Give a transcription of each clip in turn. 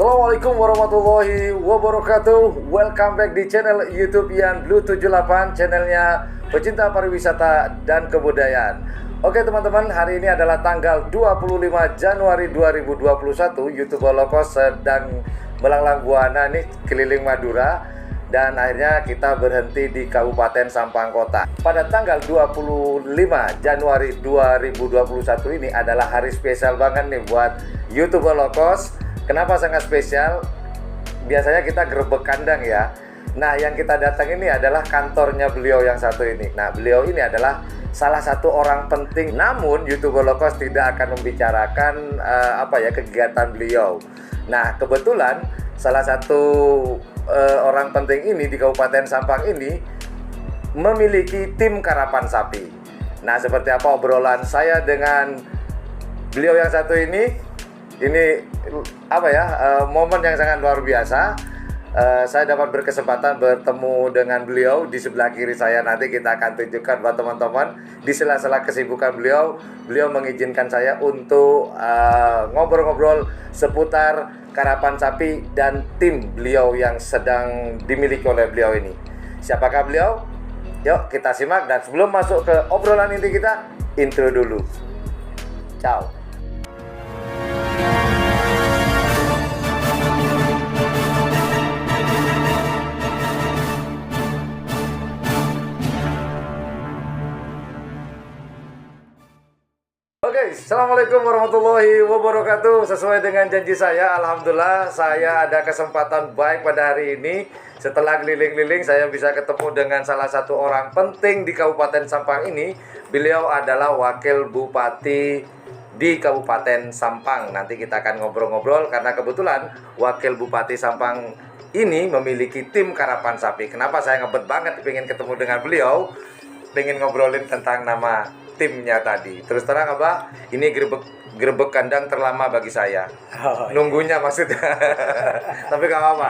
Assalamualaikum warahmatullahi wabarakatuh. Welcome back di channel YouTube Yan Blue 78, channelnya pecinta pariwisata dan kebudayaan. Oke teman-teman, hari ini adalah tanggal 25 Januari 2021. YouTube Holocaust sedang melanglang buana nih keliling Madura, dan akhirnya kita berhenti di Kabupaten Sampang Kota. Pada tanggal 25 Januari 2021 ini adalah hari spesial banget nih buat YouTube Holocaust. Kenapa sangat spesial? Biasanya kita gerebek kandang ya. Nah, yang kita datang ini adalah kantornya beliau yang satu ini. Nah, beliau ini adalah salah satu orang penting. Namun, YouTube Holocaust tidak akan membicarakan kegiatan beliau. Nah, kebetulan salah satu orang penting ini di Kabupaten Sampang ini memiliki tim karapan sapi. Nah, seperti apa obrolan saya dengan beliau yang satu ini momen yang sangat luar biasa. Saya dapat berkesempatan bertemu dengan beliau di sebelah kiri saya. Nanti kita akan tunjukkan buat teman-teman. Di sela-sela kesibukan beliau mengizinkan saya untuk ngobrol-ngobrol seputar karapan sapi dan tim beliau yang sedang dimiliki oleh beliau ini. Siapakah beliau? Yuk kita simak, dan sebelum masuk ke obrolan inti kita, intro dulu. Ciao. Oke, Assalamualaikum warahmatullahi wabarakatuh. Sesuai dengan janji saya, alhamdulillah saya ada kesempatan baik pada hari ini. Setelah keliling-keliling, saya bisa ketemu dengan salah satu orang penting di Kabupaten Sampang ini. Beliau adalah Wakil Bupati di Kabupaten Sampang. Nanti kita akan ngobrol-ngobrol karena kebetulan Wakil Bupati Sampang ini memiliki tim karapan sapi. Kenapa saya ngebet banget pengen ketemu dengan beliau, pengen ngobrolin tentang nama timnya tadi. Terus terang Abah, ini gerebek kandang terlama bagi saya. Nunggunya maksudnya. Tapi gak apa-apa.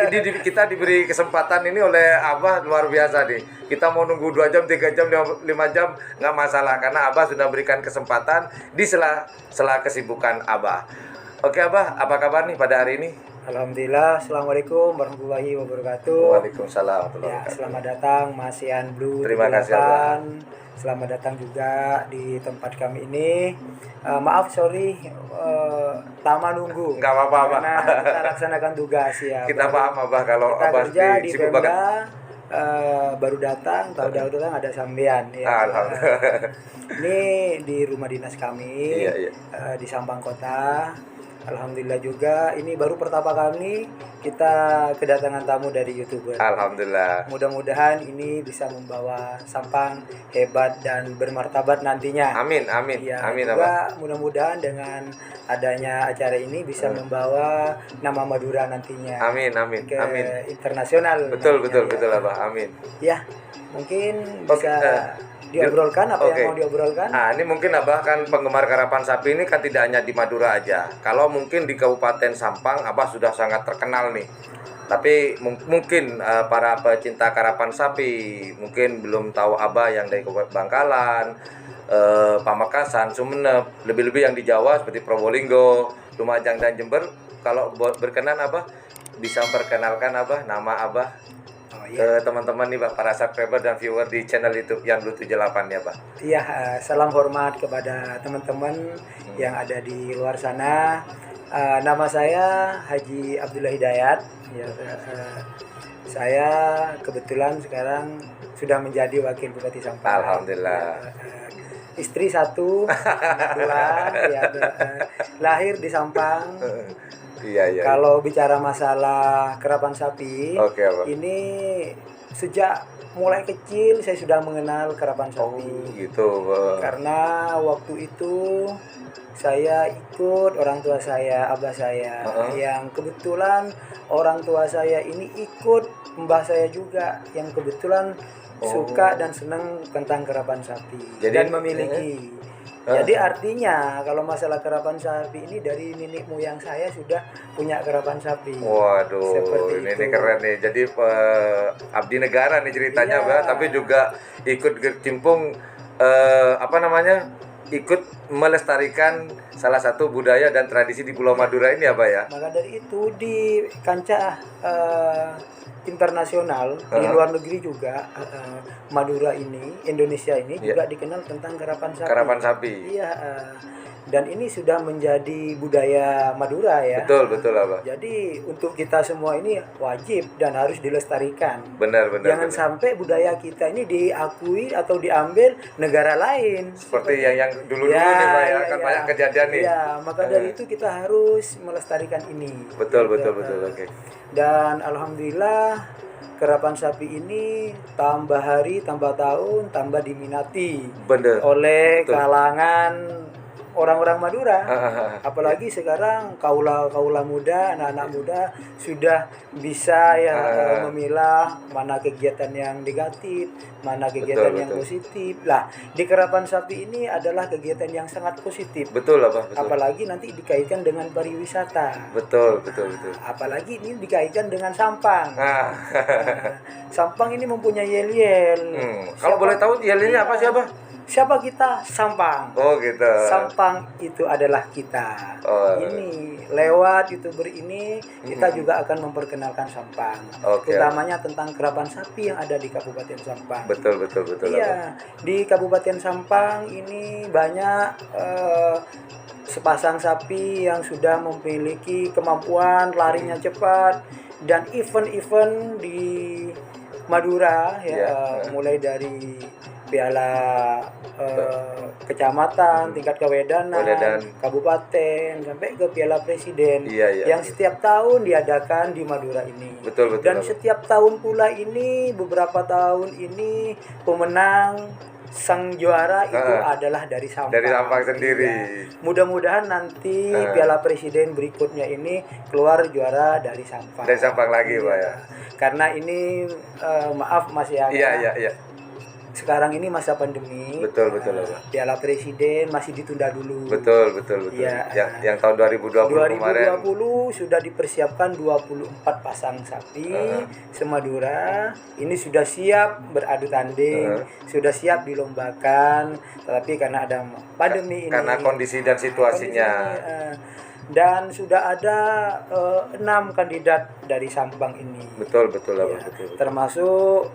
Ini kita diberi kesempatan ini oleh Abah luar biasa nih. Kita mau nunggu 2 jam, 3 jam, 5 jam nggak masalah, karena Abah sudah berikan kesempatan di sela kesibukan Abah. Oke Abah, apa kabar nih pada hari ini? Alhamdulillah, Assalamualaikum warahmatullahi wabarakatuh. Waalaikumsalam warahmatullahi wabarakatuh. Selamat datang Mas Yan Blue. Terima kasih Abah. Selamat datang juga di tempat kami ini. Maaf, sorry, lama nunggu. Nggak apa-apa, Abah. Karena kita laksanakan tugas ya. Kita paham Abah kalau kita Abah kerja di sibuk Pemda, banget. baru datang ada sambean ya. Alhamdulillah. Ini di rumah dinas kami. Iya. Di Sampang Kota. Alhamdulillah juga, ini baru pertama kali kita kedatangan tamu dari YouTuber. Alhamdulillah. Mudah-mudahan ini bisa membawa Sampang hebat dan bermartabat nantinya. Amin. Ya, Amin juga mudah-mudahan dengan adanya acara ini bisa membawa nama Madura nantinya. Amin. Ke Amin. internasional. Betul ya. Abah. Amin. Ya, mungkin bisa diobrolkan apa yang mau diobrolkan? Ini mungkin Abah kan penggemar karapan sapi ini kan tidak hanya di Madura aja. Kalau mungkin di Kabupaten Sampang Abah sudah sangat terkenal nih. Tapi mungkin para pecinta karapan sapi mungkin belum tahu Abah yang dari Kabupaten Bangkalan, Pamekasan, Sumeneb, lebih-lebih yang di Jawa seperti Probolinggo, Lumajang dan Jember. Kalau berkenan Abah bisa perkenalkan Abah, nama Abah ke teman-teman nih Pak, para subscriber dan viewer di channel YouTube Yan Blue 78 ya Pak. Iya, salam hormat kepada teman-teman yang ada di luar sana. Nama saya Haji Abdullah Hidayat. Ya, saya kebetulan sekarang sudah menjadi Wakil Bupati Sampang. Alhamdulillah. Istri 1, anak 2, ya, lahir di Sampang. Iya. Kalau bicara masalah karapan sapi, ini sejak mulai kecil saya sudah mengenal karapan sapi. Gitu. Karena waktu itu saya ikut orang tua saya, abah saya, yang kebetulan orang tua saya ini ikut mbah saya juga, yang kebetulan suka dan senang tentang karapan sapi. Dan memiliki. Jadi artinya kalau masalah karapan sapi ini dari nenek moyang saya sudah punya karapan sapi. Waduh, ini keren nih. Jadi abdi negara nih ceritanya, Mbak, tapi juga ikut berkecimpung ikut melestarikan salah satu budaya dan tradisi di Pulau Madura ini ya Pak ya. Maka dari itu di kancah internasional di luar negeri juga Madura ini, Indonesia ini juga dikenal tentang karapan sapi. Karapan sapi. Iya. Dan ini sudah menjadi budaya Madura ya. Betul Abah. Jadi untuk kita semua ini wajib dan harus dilestarikan. Benar. Jangan sampai budaya kita ini diakui atau diambil negara lain. Seperti yang dulu nih Pak ya, kan banyak kejadian nih. Iya, maka dari itu kita harus melestarikan ini. Betul. Oke. Dan alhamdulillah karapan sapi ini tambah hari, tambah tahun, tambah diminati oleh kalangan orang-orang Madura. Apalagi sekarang kaula muda, anak-anak muda sudah bisa memilah mana kegiatan yang negatif, mana kegiatan yang positif. Lah, di karapan sapi ini adalah kegiatan yang sangat positif. Betul. Apalagi nanti dikaitkan dengan pariwisata. Betul. Apalagi ini dikaitkan dengan Sampang. Sampang ini mempunyai yel-yel. Kalau boleh tahu yel-yelnya apa sih Abah? Siapa kita? Sampang. Oh gitu. Sampang itu adalah kita. Ini lewat YouTuber ini kita juga akan memperkenalkan Sampang. Utamanya tentang karapan sapi yang ada di Kabupaten Sampang. Betul. Iya, di Kabupaten Sampang ini banyak sepasang sapi yang sudah memiliki kemampuan larinya cepat, dan event-event di Madura mulai dari piala kecamatan, tingkat kewedanan, kabupaten, sampai ke piala presiden yang setiap tahun diadakan di Madura ini. Betul. Dan setiap tahun pula ini, beberapa tahun ini pemenang sang juara itu adalah dari Sampang. Dari Sampang sendiri. Mudah-mudahan nanti piala presiden berikutnya ini keluar juara dari Sampang. Dari Sampang lagi Pak ya. Karena ini maaf Mas ya. Iya. Sekarang ini masa pandemi. Betul. Piala presiden masih ditunda dulu. Betul. Ya, yang tahun 2020 kemarin. 2020 sudah dipersiapkan 24 pasang sapi semadura. Ini sudah siap beradu tanding, sudah siap dilombakan. Tetapi karena ada pandemi ini, karena kondisi dan situasinya. Dan sudah ada 6 kandidat dari Sampang ini. Betul. Termasuk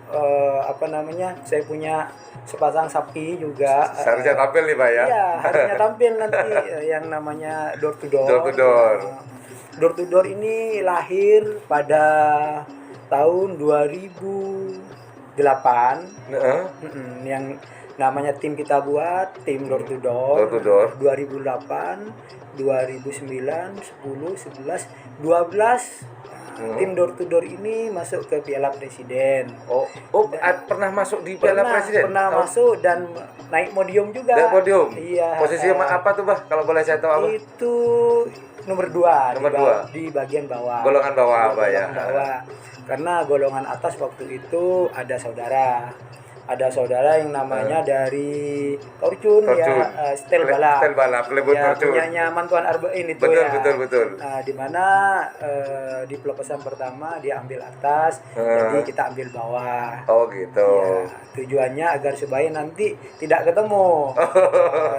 saya punya sepasang sapi juga. Seharusnya tampil nih Pak ya. Iya, harusnya tampil nanti yang namanya door to door. Door to door ini lahir pada tahun 2008. Yang namanya tim kita buat tim door to door. 2008, 2009, 10, 11, 12 tim door to door ini masuk ke Piala Presiden. Pernah masuk di Piala Presiden? Pernah masuk dan naik podium juga. Naik podium? Iya. Posisi apa tuh Bah? Kalau boleh saya tahu apa? Itu nomor 2. Nomor 2. Di bagian bawah. Golongan bawah apa ya? Bawah. Karena golongan atas waktu itu ada saudara yang namanya dari Torcun. Ya, Stel Balap Pelebut ya, Torcun. punyanya Mantuan Arbein itu. Betul. Nah, di mana di pelepasan pertama dia ambil atas, jadi kita ambil bawah. Oh gitu. Ya, tujuannya agar supaya nanti tidak ketemu.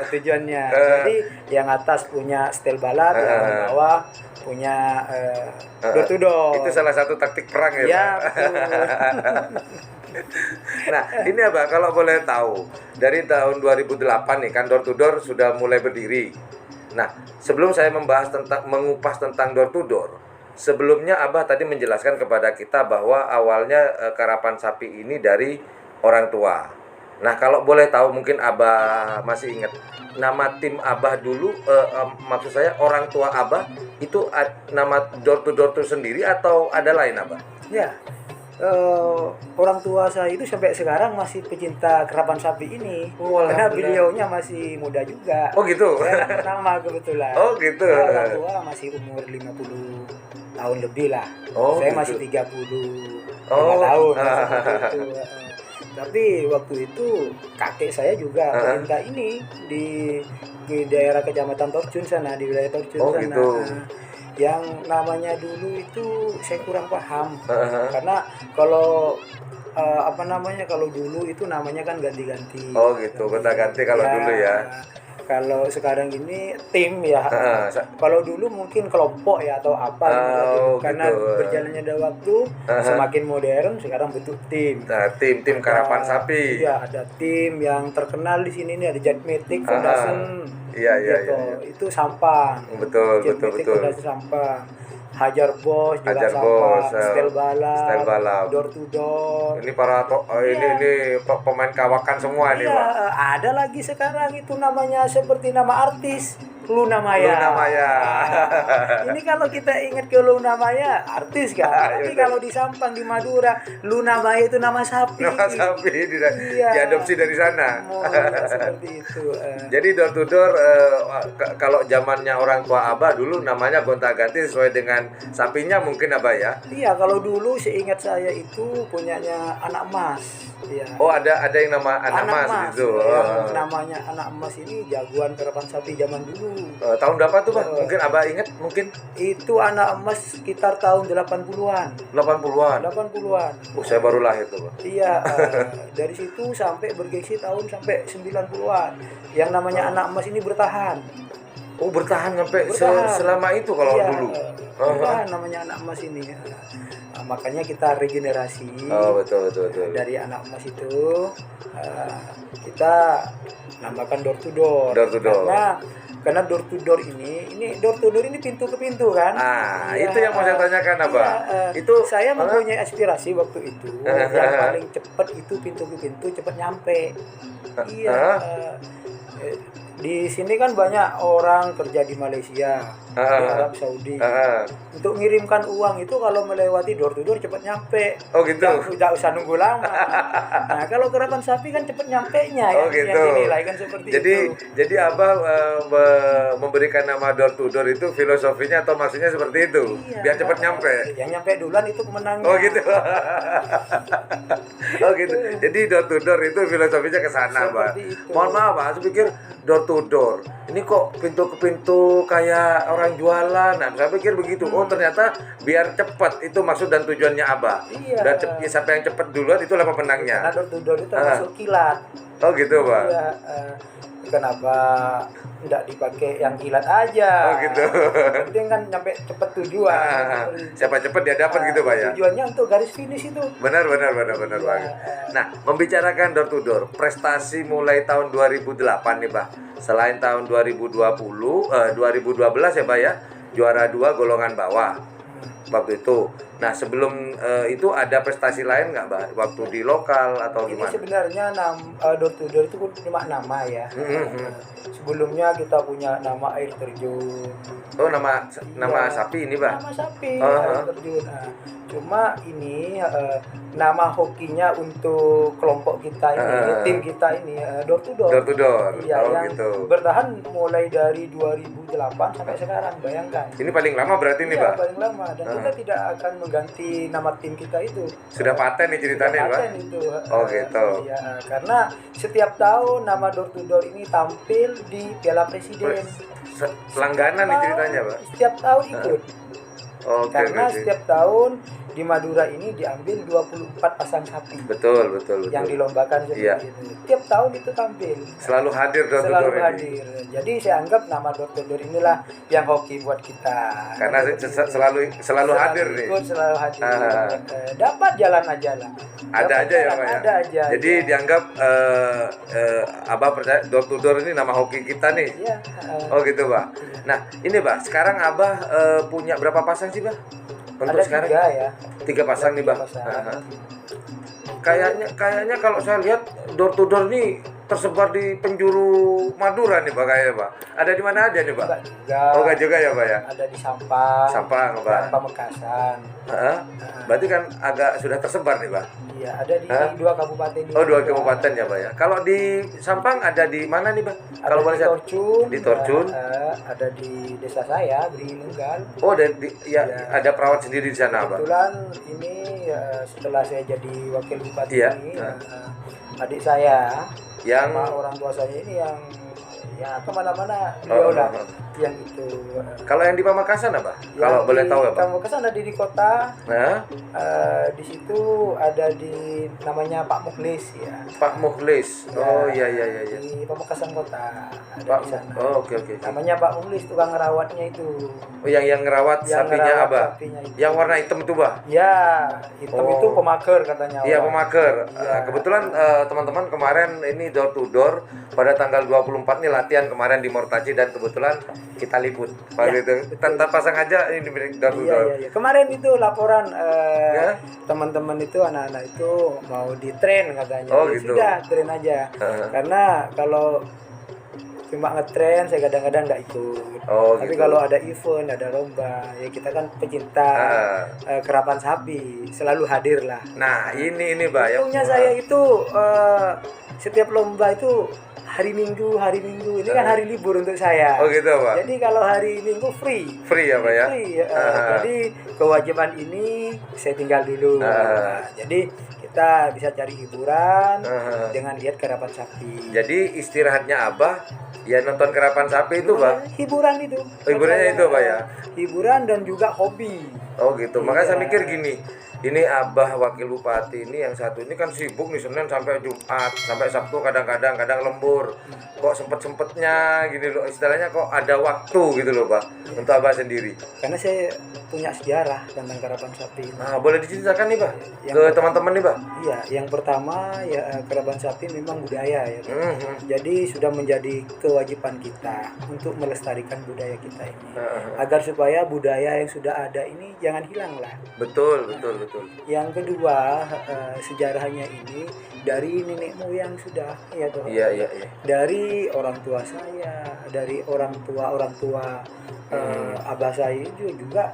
Tujuannya. Jadi yang atas punya Stel Balap, yang bawah punya door to door. Itu salah satu taktik perang ya. Ya, betul. Nah, ini Abah kalau boleh tahu, dari tahun 2008 nih kan door to door sudah mulai berdiri. Nah, sebelum saya mengupas tentang door to door, sebelumnya Abah tadi menjelaskan kepada kita bahwa awalnya karapan sapi ini dari orang tua. Nah, kalau boleh tahu mungkin Abah masih ingat nama tim Abah dulu, maksud saya orang tua Abah itu nama door to door itu sendiri atau ada lain Abah? Ya. Orang tua saya itu sampai sekarang masih pecinta karapan sapi ini. Karena beliaunya masih muda juga. Oh gitu. Saya anak pertama kebetulan. Oh gitu. Orang tua masih umur 50 tahun lebih lah. Saya gitu. Masih 30 tahun. Itu. Tapi waktu itu kakek saya juga pecinta ini di daerah Kecamatan Torcun sana, di wilayah Torcun sana. Gitu. Yang namanya dulu itu saya kurang paham karena kalau kalau dulu itu namanya kan ganti-ganti. Oh gitu, gonta-ganti kalau dulu ya. Kalau sekarang ini tim ya. Sa- Kalau dulu mungkin kelompok ya atau apa gitu. Oh, Karena gitu. berjalannya ada waktu semakin modern, sekarang bentuk tim. Nah, tim karapan sapi. Iya, ada tim yang terkenal di sini nih, ada Jetmatic Foundation. Iya, iya, gitu. iya. Itu Sampang. Betul, Jetmatic betul. Foundation Sampang. Hajar Bos juga Hajar Sampang. Bos, Style Balap. Style Balap. Door to Door. Ini para ini pemain kawakan semua nih, Iya, Pak. ada lagi sekarang itu namanya seperti nama artis Luna Maya. Luna Maya. Ini kalau kita ingat ke Luna Maya, artis kan. Tapi kalau di Sampang di Madura, Luna Maya itu nama sapi. Nama sapi Iya. diadopsi dari sana. Oh, iya, seperti itu. Jadi door to door kalau zamannya orang tua Abah dulu namanya gonta-ganti sesuai dengan sapinya mungkin Abah ya. Iya, kalau dulu seingat saya itu punyanya anak emas. Iya. Oh, ada yang nama anak mas gitu. Yang namanya anak emas ini jagoan karapan sapi zaman dulu. Tahun berapa tuh, Pak? Mungkin Abah ingat mungkin Itu anak emas sekitar tahun 80-an. 80-an. 80-an. Saya baru lahir tuh, Pak. Iya, dari situ sampai bergengsi tahun sampai 90-an. Yang namanya anak emas ini bertahan. Oh, bertahan sampai Bertahan. selama itu kalau Iya, dulu. bertahan namanya anak emas ini. Makanya kita regenerasi. Oh, betul. Dari anak emas itu kita nambahkan door to door. Door to door. Karena door to door ini door to door ini pintu ke pintu kan. Iya, itu yang mau saya tanyakan, Abah. Itu saya mempunyai aspirasi waktu itu yang paling cepat itu pintu ke pintu cepat nyampe. Iya. Di sini kan banyak orang kerja di Malaysia, di Arab Saudi. Untuk mengirimkan uang itu kalau melewati door to door cepat nyampe. Oh, gitu. Tidak usah nunggu lama. Nah, kalau karapan sapi kan cepat nyampenya ya. Oh, gitu. Yang dinilai kan seperti itu. Jadi Abah memberikan nama door to door itu filosofinya atau maksudnya seperti itu, Iya, biar cepat nyampe. Yang nyampe duluan itu pemenangnya. Oh, gitu. Oh, gitu. Jadi door to door itu filosofinya ke sana, Pak. Seperti itu. Mohon maaf, Pak. Saya pikir door to door. Ini kok pintu ke pintu kayak orang jualan. Nah, saya pikir begitu. Oh, ternyata biar cepat itu maksud dan tujuannya Abah. Iya. Dan siapa yang cepat duluan itulah pemenangnya. Karena door to door itu termasuk kilat. Oh, gitu, Pak. Iya, kenapa enggak dipakai yang kilat aja? Oh, gitu. Yang penting kan nyampe cepet tujuan. Siapa cepat dia dapat gitu, Pak ya. Tujuannya untuk garis finish itu. Benar banget. Nah, membicarakan door to door, prestasi mulai tahun 2008 nih, Pak. Selain tahun 2012 ya, Pak ya. Juara 2 golongan bawah. Waktu itu. Nah, sebelum itu ada prestasi lain nggak, Mbak? Waktu di lokal atau Ini gimana? sebenarnya door to door itu cuma nama ya. Sebelumnya kita punya nama air terjun. Oh, nama sapi ini, Pak. Nama sapi air terjun. Cuma ini nama hokinya untuk kelompok kita ini, tim kita ini door to door. Door to door. Iya, Oh, yang gitu. bertahan mulai dari 2008 sampai sekarang, bayangkan. Ini paling lama berarti nih, Iya, Pak. paling lama dan kita tidak akan mengganti nama tim kita itu. Sudah paten nih ceritanya, Pak. Paten itu. Oh, gitu. Iya, karena setiap tahun nama door to door ini tampil di Piala Presiden. Langganan nih ceritanya, Pak. Setiap tahun ikut. Oke. Karena setiap tahun di Madura ini diambil 24 pasang sapi Betul. yang dilombakan seperti Iya. itu. Tiap tahun itu tampil. Selalu hadir door to Selalu door ini. hadir. Jadi saya anggap nama door to door inilah yang hoki buat kita. Karena selalu hadir nih. Ikut, selalu hadir. Dapat jalan aja lah. Ada Dapat aja ya, jalan, Pak ya. Ada aja. Jadi dianggap Abah percaya door to door ini nama hoki kita nih. Iya. Oh, gitu, Pak. Nah, ini, Pak, sekarang Abah punya berapa pasang sih, Pak? Untuk ada sekarang 3 ya. 3 pasang nih, Pak. Pasang. Kayaknya kalau saya lihat door to door nih tersebar di penjuru Madura nih, Pak, kayaknya, Pak. Ada di mana aja nih, Pak? Enggak juga. Oh, enggak juga ya, Pak ya? Ada di Sampang. Sampang, Pak. dan Pamekasan. Berarti kan agak sudah tersebar nih, Pak. Iya, ada di 2 kabupaten ini. Oh, 2 kabupaten ya, Pak ya. Kalau di Sampang ada di mana nih, Pak? Ada Kalau di boleh saya. Torcun. Di Torcun. Ada di desa saya, Beri Lenggal. Oh, ada perawat sendiri di sana, Pak. Kebetulan ini setelah saya jadi wakil bupati Iya. ini, adik saya Yang sama orang tua saya ini yang kemana-mana beliau lah yang itu. Kalau yang di Pamekasan apa? Kalau Yang boleh di tahu apa? Pamekasan ada di kota. Nah, Di situ ada di namanya Pak Mukhlis ya. Pak Mukhlis. Oh iya iya iya. Iya. Di Pamekasan kota ada Pak. di sana. Oh oke oke. Namanya Pak Mukhlis, tukang ngerawatnya itu. Oh yang ngerawat Yang sapinya ngerawat Abah. sapinya itu. Yang warna hitam itu, Bah. Ya, hitam Oh. itu pemaker katanya. Iya orang. pemaker. Iya. Kebetulan teman-teman kemarin ini door to door pada tanggal 24 nih latihan kemarin di Mortaci dan kebetulan kita liput. Pak Ya, itu. Tanpa pasang aja ini door to Iya, door. iya, iya. Kemarin itu laporan Ya? teman-teman itu anak-anak itu mau di train katanya. Oh, Ya gitu. sudah, train aja. Karena kalau cuma ngetren saya kadang-kadang nggak ikut. Oh, Tapi gitu. kalau ada event, ada lomba, ya kita kan pecinta kerapan sapi, selalu hadir lah. Nah ini Bah ya. Untungnya saya itu setiap lomba itu hari Minggu ini kan hari libur untuk saya. Oh gitu Pak. Jadi kalau hari Minggu free. Free ya Pak ya. Free. Jadi kewajiban ini saya tinggal dulu. Nah, jadi kita bisa cari hiburan dengan lihat kerapan sapi. Jadi istirahatnya Abah ya nonton kerapan sapi itu Pak. Hiburan itu. Hiburannya itu, Pak, ya? Hiburan dan juga hobi. Oh gitu. Makanya saya Iya. mikir gini. Ini Abah Wakil Bupati ini yang satu ini kan sibuk nih Senin sampai Jumat, sampai Sabtu kadang-kadang lembur. Kok sempet-sempetnya gini loh, istilahnya kok ada waktu gitu loh Pak untuk Abah sendiri. Karena saya punya sejarah tentang kerapan sapi. Nah, boleh diceritakan nih Pak Yang ke teman-teman nih Pak. Iya, yang pertama ya kerapan sapi memang budaya ya. Jadi sudah menjadi kewajiban kita untuk melestarikan budaya kita ini. Agar supaya budaya yang sudah ada ini jangan hilang lah. Betul. Yang kedua, sejarahnya ini dari nenek moyang sudah ya toh. Iya. Dari orang tua saya, dari orang tua abah saya juga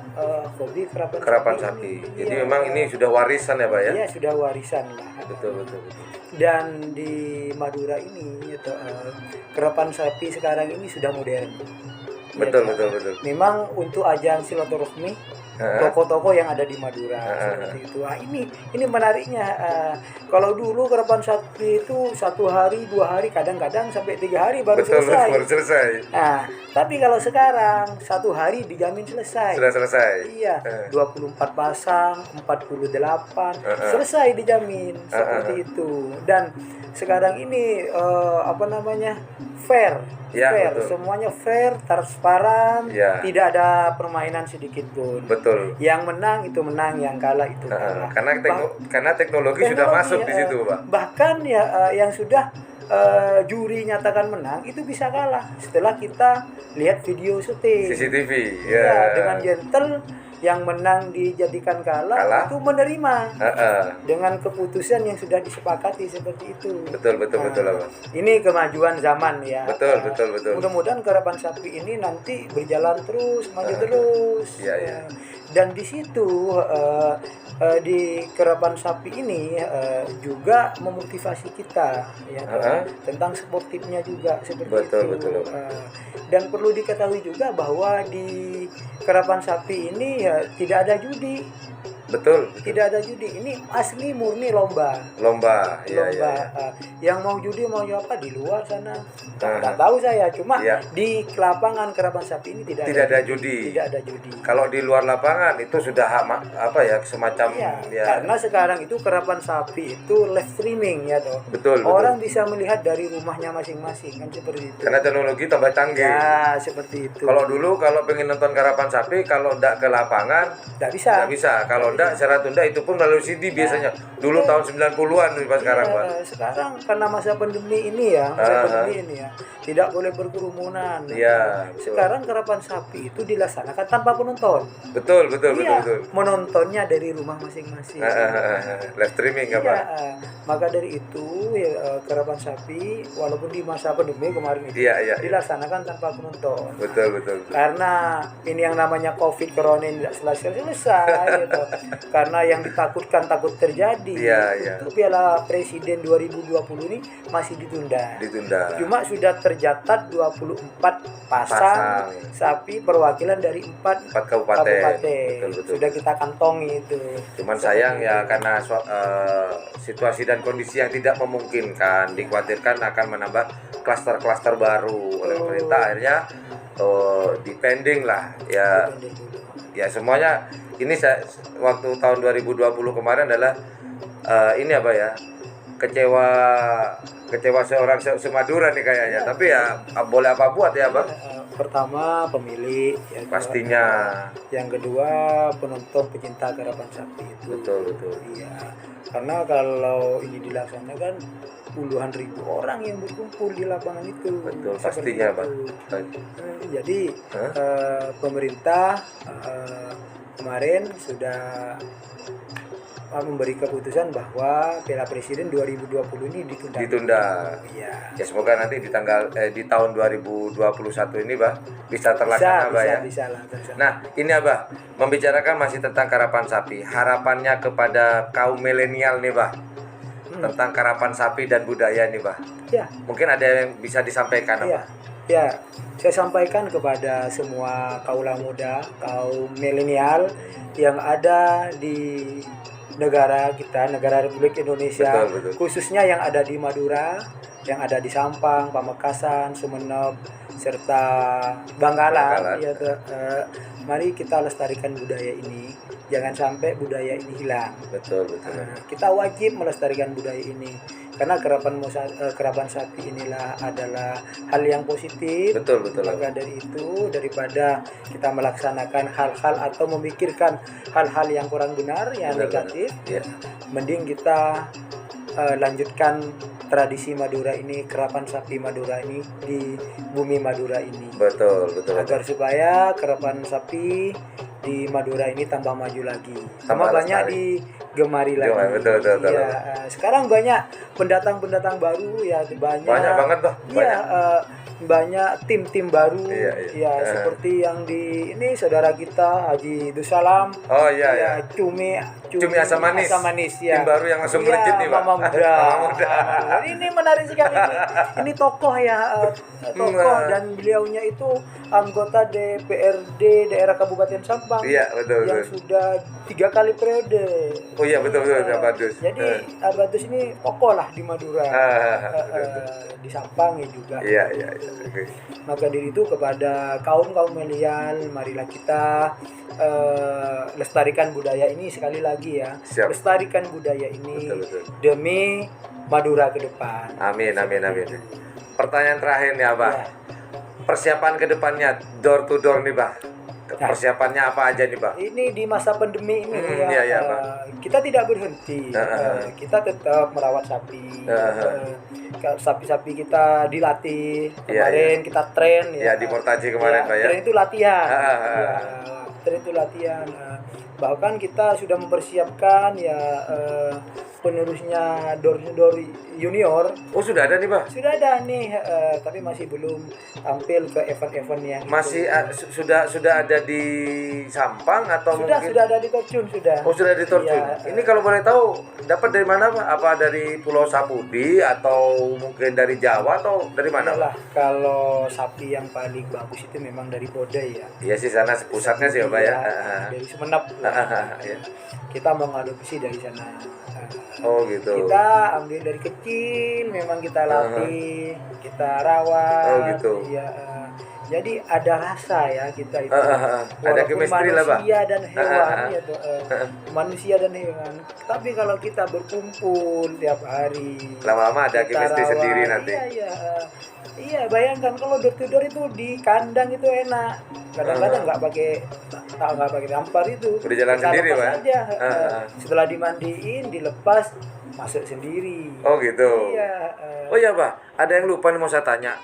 hobi Kerapan sapi. ini. Jadi Iya. memang ini sudah warisan ya Pak ya. Iya, sudah warisan lah. Betul. Dan di Madura ini atau kerapan sapi sekarang ini sudah modern. Betul. Memang untuk ajang silaturahmi toko-toko yang ada di Madura seperti itu. Ini menariknya. Kalau dulu kerapan sapi itu 1 hari, 2 hari, kadang-kadang sampai 3 hari baru selesai. Baru selesai. Nah, tapi kalau sekarang 1 hari dijamin selesai. Sudah selesai. Iya, 24 pasang, 48 selesai dijamin seperti itu. Dan sekarang ini fair. Ya, Fair, betul. semuanya fair, transparan, Ya. tidak ada permainan sedikit pun. Betul. Yang menang itu menang, yang kalah itu kalah. Karena teknologi sudah masuk di situ Pak. Bahkan ya yang sudah juri nyatakan menang itu bisa kalah setelah kita lihat video syuting. CCTV. Ya, Ya. dengan gentle yang menang dijadikan kalah itu menerima dengan keputusan yang sudah disepakati seperti itu. Betul Abang. Ini kemajuan zaman ya. Betul. Mudah-mudahan kerapan sapi ini nanti berjalan terus, maju terus. Iya. Dan di situ di kerapan sapi ini juga memotivasi kita ya tentang sportifnya juga seperti itu. Betul. Dan perlu diketahui juga bahwa di kerapan sapi ini ya tidak ada judi. Betul. Tidak ada judi. Ini asli murni lomba. Lomba. Iya. Yang mau judi mau apa di luar sana. Nggak tahu saya. Cuma di lapangan kerapan sapi ini tidak ada judi. Tidak ada judi. Kalau di luar lapangan itu sudah semacam ya. Karena sekarang itu kerapan sapi itu live streaming ya toh. Betul. Orang bisa melihat dari rumahnya masing-masing kan seperti itu. Karena teknologi tambah canggih. Ya, seperti itu. Kalau dulu kalau pengen nonton karapan sapi kalau enggak ke lapangan Nggak bisa. Kalau enggak secara tunda itu pun melalui CD biasanya. Dulu tahun 90-an pas sekarang, Pak. Sekarang karena masa pandemi ini ya, tidak boleh berkerumunan. Iya. Sekarang karapan sapi itu dilaksanakan tanpa penonton. Betul. Menontonnya dari rumah masing-masing. Live streaming apa? Maka dari itu karapan sapi walaupun di masa pandemi kemarin itu dilaksanakan tanpa penonton. Betul. Karena ini yang namanya COVID corona ini tidak selesai gitu. karena yang ditakutkan takut terjadi. Untuk Piala Presiden 2020 ini masih ditunda. Cuma sudah tercatat 24 pasang sapi perwakilan dari 4 kabupaten. Betul. Sudah kita kantongi itu. Cuman sayang ya, karena situasi dan kondisi yang tidak memungkinkan, dikhawatirkan akan menambah klaster-klaster baru oleh pemerintah, akhirnya dipending lah ya semuanya. Ini waktu tahun 2020 kemarin adalah ini apa ya, kecewa seorang Semadura nih kayaknya, tapi ya boleh apa buat ya Bang. Pertama pemilik ya, pastinya. Yang kedua penonton pecinta karapan sapi itu. Betul. Iya, karena kalau ini dilaksanakan puluhan ribu orang yang berkumpul di lapangan itu. Betul, pastinya Bang. Jadi pemerintah kemarin sudah memberi keputusan bahwa Piala Presiden 2020 ini ditunda. Iya. Ya semoga nanti di tahun 2021 ini Bah bisa terlaksana Bah ya. Bisa lah. Nah, ini Abah membicarakan masih tentang karapan sapi. Harapannya kepada kaum milenial nih Bah. Tentang karapan sapi dan budaya nih Bah. Ya. Mungkin ada yang bisa disampaikan Abah. Ya, saya sampaikan kepada semua kaula muda, kaum milenial yang ada di negara kita, negara Republik Indonesia, betul. Khususnya yang ada di Madura, yang ada di Sampang, Pamekasan, Sumeneb, serta Bangkalan. Ya, mari kita lestarikan budaya ini, jangan sampai budaya ini hilang. Betul. Kita wajib melestarikan budaya ini, karena kerapan sapi inilah adalah hal yang positif. Betul. Maka dari itu, daripada kita melaksanakan hal-hal atau memikirkan hal-hal yang kurang benar, yang negatif, mending kita lanjutkan tradisi Madura ini, kerapan sapi Madura ini di bumi Madura ini. Betul. Agar supaya kerapan sapi di Madura ini tambah maju lagi. Tambah banyak digemari lagi. Betul. Ya, sekarang banyak pendatang baru ya, banyak banget tuh. Banyak tim-tim baru. Iya. Seperti yang di ini saudara kita Haji Dusalam. Oh iya. Cumi asam manis ya. Tim baru yang langsung melejit nih Pak. Mama muda. Ini menarik sekali ini tokoh ya, dan beliaunya itu anggota DPRD daerah Kabupaten Sampang. Iya, betul. Yang sudah 3 kali periode. Oh iya, betul Abadus. Jadi Abadus ini tokoh lah di Madura. Di Sampang ya juga. Iya. Okay. Maka dari itu kepada kaum milenial, marilah kita lestarikan budaya ini sekali lagi ya. Siap. Lestarikan budaya ini. Betul. Demi Madura ke depan. Amin. Pertanyaan terakhir nih Abah. Persiapan ke depannya door to door nih Bah. Persiapannya apa aja nih Bah? Ini di masa pandemi ini kita tidak berhenti. Kita tetap merawat sapi. Sapi-sapi kita dilatih. Kemarin kita train ya. Di Mortaji kemarin Pak ya. Train itu latihan. Train itu latihan. Bahkan kita sudah mempersiapkan penerusnya door junior. Oh sudah ada nih Pak? Sudah ada nih, tapi masih belum tampil ke event-event yang masih sudah ada di Sampang atau sudah mungkin? Sudah ada di Torjun sudah. Oh sudah di Torjun. Ini kalau boleh tahu dapat dari mana Pak? Apa dari Pulau Sapudi atau mungkin dari Jawa atau dari mana Pak? Kalau sapi yang paling bagus itu memang dari Bodai ya. Iya sih, sana pusatnya sih Pak ya. Dari Sumeneb. Kita mengadopsi dari sana. Oh gitu. Kita ambil dari kecil, memang kita latih, kita rawat. Oh gitu. Iya. Jadi ada rasa ya kita itu. Ada chemistry lah Pak. Manusia dan hewan manusia dan hewan. Tapi kalau kita berkumpul tiap hari, lama-lama ada chemistry sendiri nanti. Iya, bayangkan kalau door to door itu di kandang itu enak. Kadang-kadang nggak pakai tampar itu. Udah jalan sendiri Pak. Setelah dimandiin, dilepas, masuk sendiri. Oh gitu. Iya. Oh iya Pak, ada yang lupa nih mau saya tanya.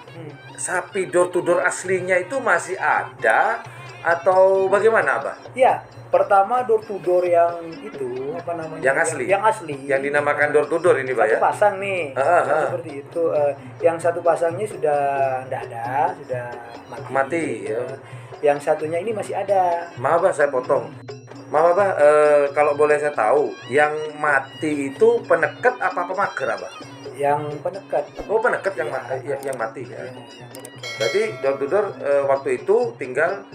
Sapi door to door aslinya itu masih ada atau bagaimana Pak? Ya, pertama door to door yang itu apa namanya? Yang asli. Yang dinamakan door to door ini Pak ya. Satu pasang nih. Seperti itu. Yang satu pasangnya sudah tidak ada, sudah mati. Ya. Yang satunya ini masih ada. Maaf Pak, saya potong. Maaf Abah, kalau boleh saya tahu, yang mati itu peneket apa pemager Abah? Yang penekat. Oh peneket yang, Iya. yang mati ya. Yang penekat. Berarti door to door waktu itu tinggal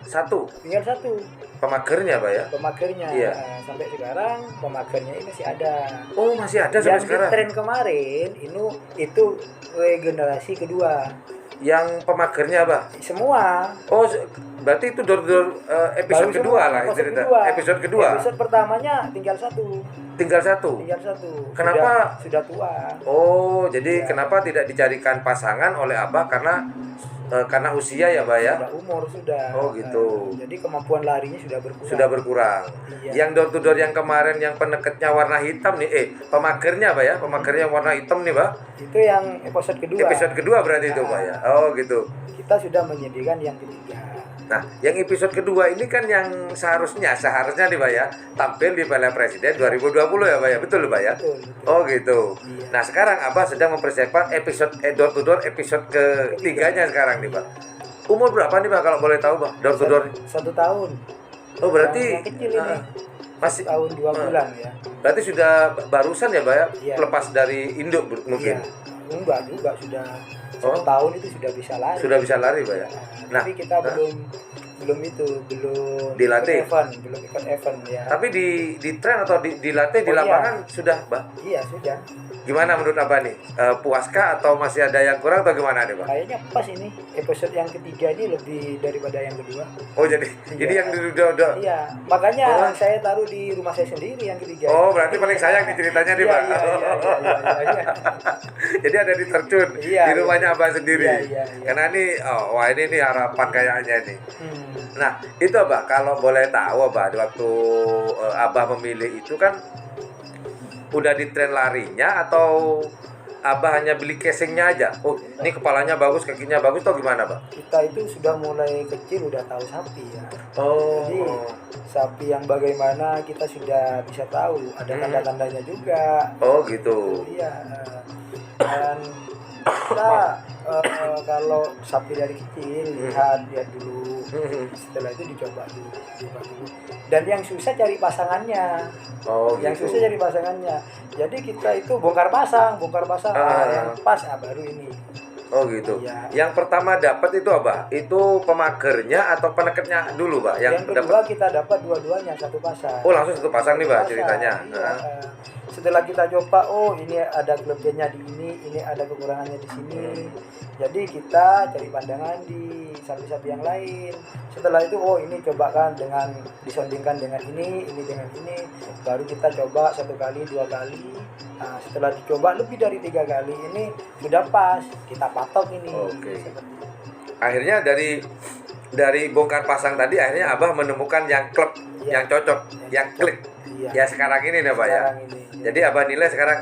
satu Tinggal satu pemagernya Abah ya? pemagernya. Iya. Nah, sampai sekarang pemagernya ini masih ada. Oh masih ada sampai Yang di sekarang? tren kemarin itu regenerasi kedua. Yang pemagernya Abah? Semua Oh berarti itu door to door episode baru kedua semua, lah episode cerita. kedua. Episode kedua? Episode pertamanya tinggal satu. Tinggal satu? Tinggal satu. Kenapa? Sudah tua. Oh, jadi Iya. kenapa tidak dicarikan pasangan oleh Abah karena usia ya, Abah ya? Sudah umur sudah. Oh, gitu. Jadi kemampuan larinya sudah berkurang. Sudah berkurang. Iya. Yang door to door yang kemarin yang peneketnya warna hitam nih, pemagernya Pak ya? Pemagernya warna hitam nih, Pak? Itu yang episode kedua. Episode kedua berarti itu, Pak ya? Oh, gitu. Kita sudah menyediakan yang ketiga. Nah, yang episode kedua ini kan yang seharusnya nih, Pak ya, tampil di Piala Presiden 2020 ya, Pak ya? Betul, Pak ya? Betul, betul. Oh, gitu. Iya. Nah, sekarang Abah sedang mempersiapkan episode door to door episode ketiganya sekarang nih, Pak. Umur berapa nih, Pak, kalau boleh tahu, Pak? Door to door. 1 tahun. Oh, berarti Yang kecil ini. masih Tahun 2 bulan ya. berarti sudah barusan ya, Pak ya? Iya. Lepas dari induk mungkin. Iya. Enggak juga sudah. Oh. 1 tahun itu sudah bisa lari. Sudah bisa lari, Pak ya? Nah, tapi kita belum Dilatih? belum ikut event ya. Tapi di tren atau dilatih di Oh, iya. lapangan sudah, Pak? Iya sudah. Gimana menurut Abah nih? Puaskah atau masih ada yang kurang atau gimana nih, Pak? Kayaknya pas ini episode yang ketiga ini lebih daripada yang kedua. Oh, jadi Iya. yang udah. Iya, makanya Oh. saya taruh di rumah saya sendiri yang ketiga. Oh, berarti paling sayang nih ceritanya nih, Iya, Pak. iya, iya. Jadi ada di terjun Iya, di rumahnya Abah sendiri. Iya, iya, iya. Karena ini wah ini nih harapan kayaknya nih. Hmm. Nah, itu Abah kalau boleh tahu Abah waktu Abah memilih itu kan udah di tren larinya atau Abah hanya beli casingnya aja? Oh, ini kepalanya bagus, kakinya bagus atau gimana, Pak? Kita itu sudah mulai kecil udah tahu sapi ya. Oh. Jadi sapi yang bagaimana kita sudah bisa tahu, ada tanda-tandanya juga. Oh, gitu. Iya. Dan kita kalau sapi dari kecil lihat dulu, setelah itu dicoba dulu. Dan yang susah cari pasangannya. Oh, Yang gitu. susah cari pasangannya. Jadi kita itu bongkar pasang yang pas baru ini. Oh gitu. Iya. Yang pertama dapat itu apa? Itu pemagernya atau peneketnya dulu, Pak? Yang kedua dapat. kita dapat dua-duanya satu pasang. Oh, langsung satu pasang nih, Pak, Pasang, ceritanya. iya. Setelah kita coba, oh ini ada kelebihannya di ini ada kekurangannya di sini. Jadi kita cari pandangan di sapi-sapi yang lain. Setelah itu, oh ini cobakan dengan disandingkan dengan ini dengan ini. Baru kita coba 1 kali, 2 kali. Nah, setelah dicoba lebih dari 3 kali ini sudah pas. Kita patok ini. Oke. Seperti itu. Akhirnya dari bongkar pasang tadi akhirnya Abah menemukan yang klub, Iya. yang cocok, yang klik. Iya. Ya sekarang ini nih, Pak ya. Sekarang ini, iya. Jadi Abah nilai sekarang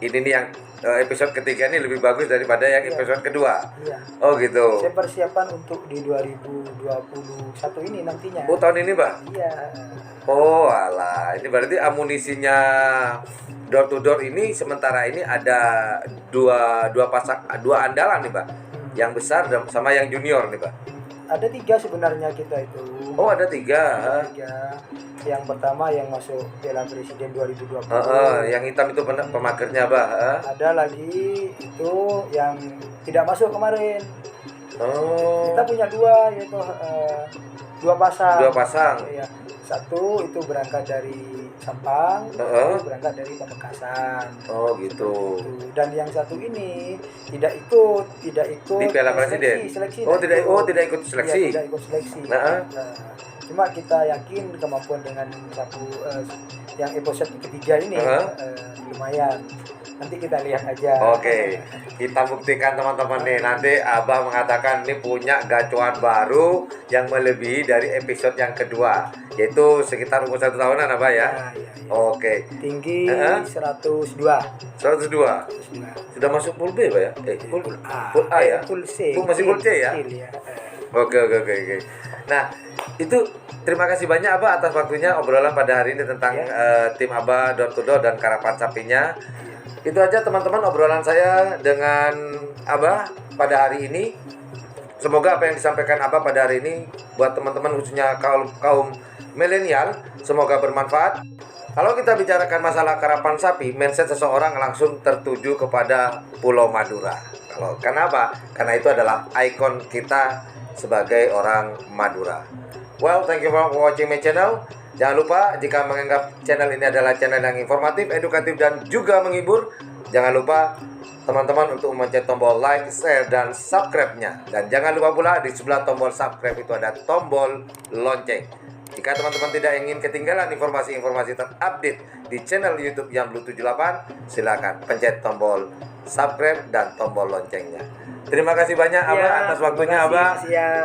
ini nih yang episode ketiga ini lebih bagus daripada yang Iya. episode kedua. Iya. Oh gitu. Saya persiapan untuk di 2021 ini nantinya. Oh tahun ini, Pak? Iya. Oh alah, ini berarti amunisinya door to door ini sementara ini ada dua andalan nih, Pak. Yang besar dan sama yang junior nih, Pak. Ada 3 sebenarnya kita itu. Oh ada 3. Ada 3. Yang pertama yang masuk Piala Presiden 2020. Yang hitam itu pemagernya, Pak. Ada lagi itu yang tidak masuk kemarin. Oh. Kita punya 2 yaitu 2 pasang. 2 pasang. Iya. Satu itu berangkat dari Sampang, satu berangkat dari Pamekasan. Oh gitu. Dan yang satu ini tidak ikut Di Piala Presiden. seleksi Oh tidak ikut seleksi. Iya, tidak ikut seleksi. Nah. Cuma kita yakin kemampuan dengan yang episode ketiga ini lumayan. Nanti kita lihat aja. Oke, kita buktikan teman-teman nih. Nanti Abah mengatakan ini punya gacuan baru yang melebihi dari episode yang kedua, yaitu sekitar umur 1 tahunan, Abah ya. Iya. Oke. Tinggi 102. 102. Sudah masuk pool B, Pak ya? Pool A ya? Pool C. Masih pool C ya? Kecil ya. Oke. Nah, itu terima kasih banyak Abah atas waktunya obrolan pada hari ini tentang tim Abah door to door dan karapan sapinya. Itu aja teman-teman obrolan saya dengan Abah pada hari ini. Semoga apa yang disampaikan Abah pada hari ini buat teman-teman khususnya kaum milenial semoga bermanfaat. Kalau kita bicarakan masalah karapan sapi, mindset seseorang langsung tertuju kepada Pulau Madura. Kenapa? Karena itu adalah ikon kita sebagai orang Madura. Well, thank you for watching my channel. Jangan lupa jika menganggap channel ini adalah channel yang informatif, edukatif, dan juga menghibur, jangan lupa teman-teman untuk mencet tombol like, share, dan subscribe-nya. Dan jangan lupa pula di sebelah tombol subscribe itu ada tombol lonceng. Jika teman-teman tidak ingin ketinggalan informasi-informasi terupdate di channel YouTube Yang Blue 78, silakan pencet tombol subscribe dan tombol loncengnya. Terima kasih banyak Abah atas waktunya Abah.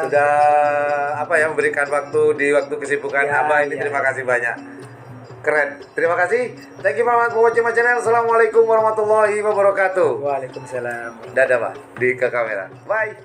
Sudah memberikan waktu di waktu kesibukan Abah ini. Terima kasih banyak. Keren. Terima kasih. Thank you for watching my channel. Assalamualaikum warahmatullahi wabarakatuh. Waalaikumsalam. Dadah Pak. Ke kamera. Bye.